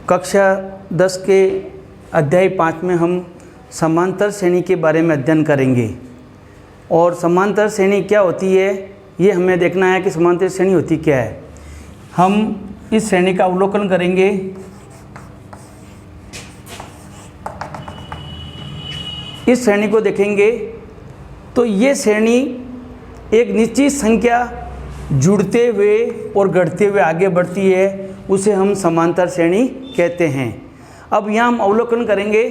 कक्षा 10 के अध्याय 5 में हम समांतर श्रेणी के बारे में अध्ययन करेंगे। और समांतर श्रेणी क्या होती है ये हमें देखना है कि समांतर श्रेणी होती क्या है। हम इस श्रेणी का अवलोकन करेंगे। इस श्रेणी को देखेंगे तो ये श्रेणी एक निश्चित संख्या जुड़ते हुए और घटते हुए आगे बढ़ती है, उसे हम समांतर श्रेणी कहते हैं। अब यहाँ हम अवलोकन करेंगे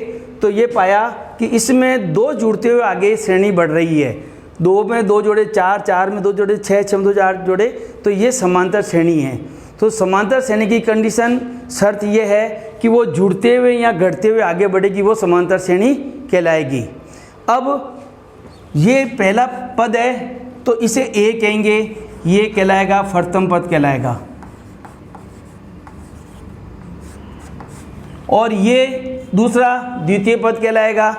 तो ये पाया कि इसमें 2 जुड़ते हुए आगे श्रेणी बढ़ रही है। 2 में 2 जोड़े 4, 4 में 2 जोड़े 6, 6 में 2 8 जोड़े, तो ये समांतर श्रेणी है। तो समांतर श्रेणी की कंडीशन शर्त ये है कि वो जुड़ते हुए या घटते हुए आगे बढ़ेगी, वो समांतर श्रेणी कहलाएगी। अब ये पहला पद है तो इसे ए कहेंगे, ये कहलाएगा प्रथम पद कहलाएगा। और ये दूसरा द्वितीय पद कहलाएगा।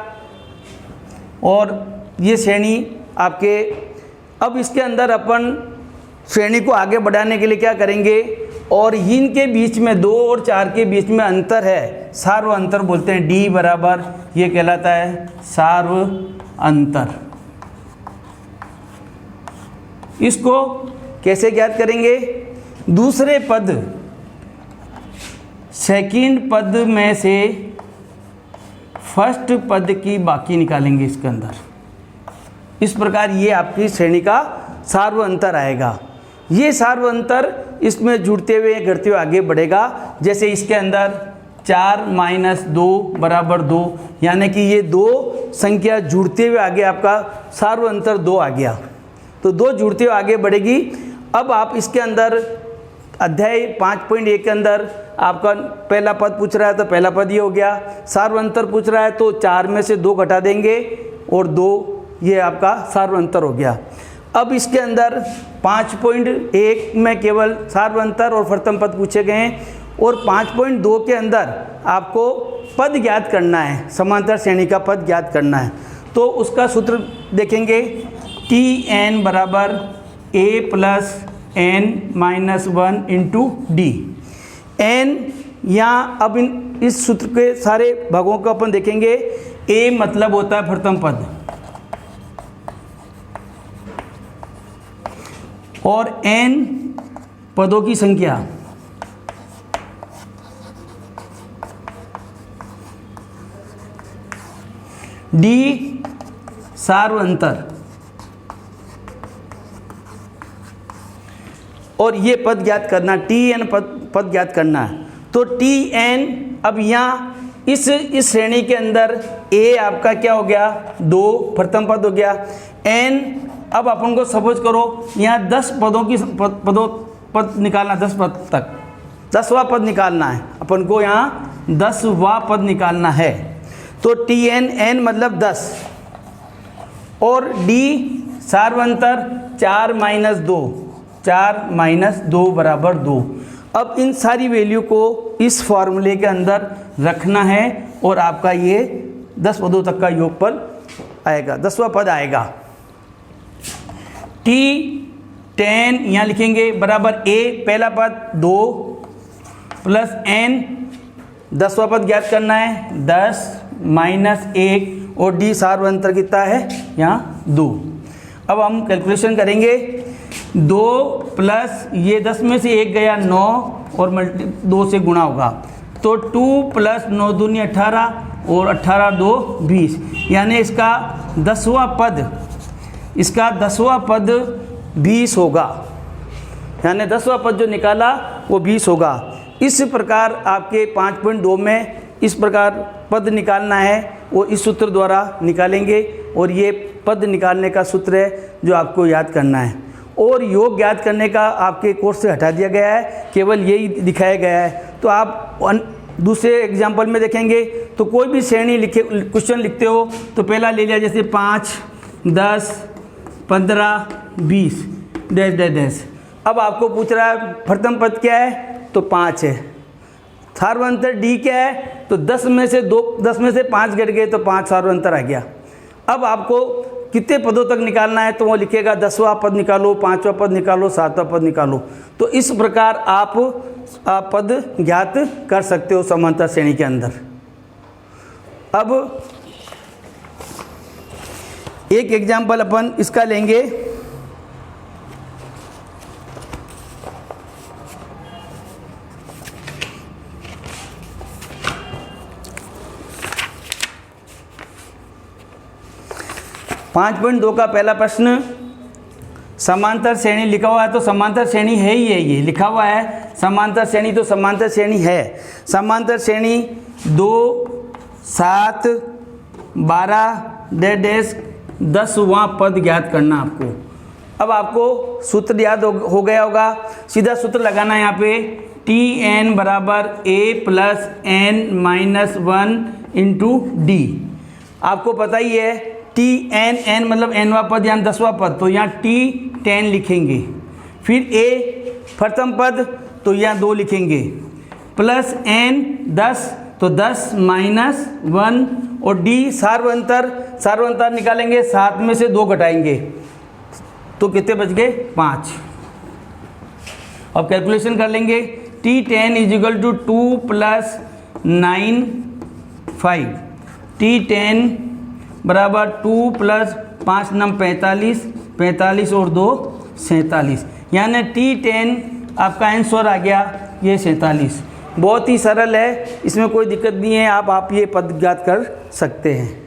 और ये श्रेणी आपके, अब इसके अंदर अपन श्रेणी को आगे बढ़ाने के लिए क्या करेंगे, और इनके बीच में 2 और 4 के बीच में अंतर है, सार्व अंतर बोलते हैं। डी बराबर ये कहलाता है सार्व अंतर। इसको कैसे ज्ञात करेंगे, दूसरे पद सेकंड पद में से फर्स्ट पद की बाकी निकालेंगे इसके अंदर। इस प्रकार ये आपकी श्रेणी का सार्व अंतर आएगा। ये सार्व अंतर इसमें जुड़ते हुए घटते हुए आगे बढ़ेगा। जैसे इसके अंदर 4 - 2 बराबर 2, यानी कि ये 2 संख्या जुड़ते हुए आगे आपका सार्व अंतर 2 आ गया। तो 2 जुड़ते हुए आगे बढ़ेगी। अब आप इसके अंदर अध्याय 5.1 के अंदर आपका पहला पद पूछ रहा है तो पहला पद ये हो गया। सार्व अंतर पूछ रहा है तो 4 में से 2 घटा देंगे और 2 ये आपका सार्व अंतर हो गया। अब इसके अंदर 5.1 में केवल सार्व अंतर और प्रथम पद पूछे गए हैं। और 5.2 के अंदर आपको पद ज्ञात करना है, समांतर श्रेणी का पद ज्ञात करना है। तो उसका सूत्र देखेंगे, Tn बराबर a + n-1 into D. n यहाँ अब इस सूत्र के सारे भागों को अपन देखेंगे। a मतलब होता है प्रथम पद, और n पदों की संख्या, d सार्व अंतर, और ये पद ज्ञात करना, Tn पद ज्ञात करना है। तो Tn अब यहाँ इस श्रेणी के अंदर a आपका क्या हो गया, 2 प्रथम पद हो गया। n अब अपन को सपोज करो यहाँ 10 पदों की पद निकालना, 10 पद तक 10वां पद निकालना है अपन को, यहाँ 10वां पद निकालना है। तो Tn n मतलब 10, और d सार्व अंतर 4 - 2, 4 - 2 बराबर 2। अब इन सारी वैल्यू को इस फॉर्मूले के अंदर रखना है और आपका ये 10 पदों तक का योगफल आएगा, 10वां पद आएगा। T10 यहाँ लिखेंगे बराबर a पहला पद 2 प्लस n 10वां पद ज्ञात करना है, 10 - 1, और d सार्व अंतर कितना है यहाँ 2। अब हम कैलकुलेशन करेंगे, 2 प्लस ये 10 में से 1 गया 9 और 2 से गुणा होगा, तो 2 + 9 दूनी 18 और 18 2 20, यानी इसका 10वां पद 20 होगा। यानी 10वां पद जो निकाला वो 20 होगा। इस प्रकार आपके 5.2 में इस प्रकार पद निकालना है, वो इस सूत्र द्वारा निकालेंगे। और ये पद निकालने का सूत्र है जो आपको याद करना है। और योग ज्ञात करने का आपके कोर्स से हटा दिया गया है, केवल यही दिखाया गया है। तो आप दूसरे एग्जाम्पल में देखेंगे तो कोई भी श्रेणी क्वेश्चन लिखते हो तो पहला ले लिया, जैसे 5, 10, 15, 20 डैश डैश डैश। अब आपको पूछ रहा है प्रथम पद क्या है, तो 5 है। सार्व अंतर डी क्या है, तो 10 में से 5 घट गए तो 5 सार्व अंतर आ गया। अब आपको कितने पदों तक निकालना है, तो वो लिखेगा 10वां पद निकालो, 5वां पद निकालो, 7वां पद निकालो। तो इस प्रकार आप पद ज्ञात कर सकते हो समांतर श्रेणी के अंदर। अब एक एग्जाम्पल अपन इसका लेंगे। पाँच 5.2 का पहला प्रश्न, समांतर श्रेणी लिखा हुआ है तो समांतर श्रेणी है ही है, ये लिखा हुआ है समांतर श्रेणी, तो समांतर श्रेणी है। समांतर श्रेणी 2, 7, 12 डैश 10वां पद ज्ञात करना आपको। अब आपको सूत्र याद हो गया होगा, सीधा सूत्र लगाना है यहाँ पे, Tn बराबर a plus n-1 into D. आपको पता ही है Tn मतलब nवां पद यानी 10वां पद, तो यहाँ T10 लिखेंगे। फिर a प्रथम पद, तो यहाँ 2 लिखेंगे, प्लस n 10, तो 10 माइनस 1, और d सार्वंतर निकालेंगे, 7 में से 2 घटाएंगे, तो कितने बच गए 5। अब कैलकुलेशन कर लेंगे, T10 is equal to 2 plus 9 5, T10 बराबर 2 प्लस 5 9 45, 45 और 2 47, यानी T10 आपका आंसर आ गया ये 47। बहुत ही सरल है, इसमें कोई दिक्कत नहीं है, आप ये पद ज्ञात कर सकते हैं।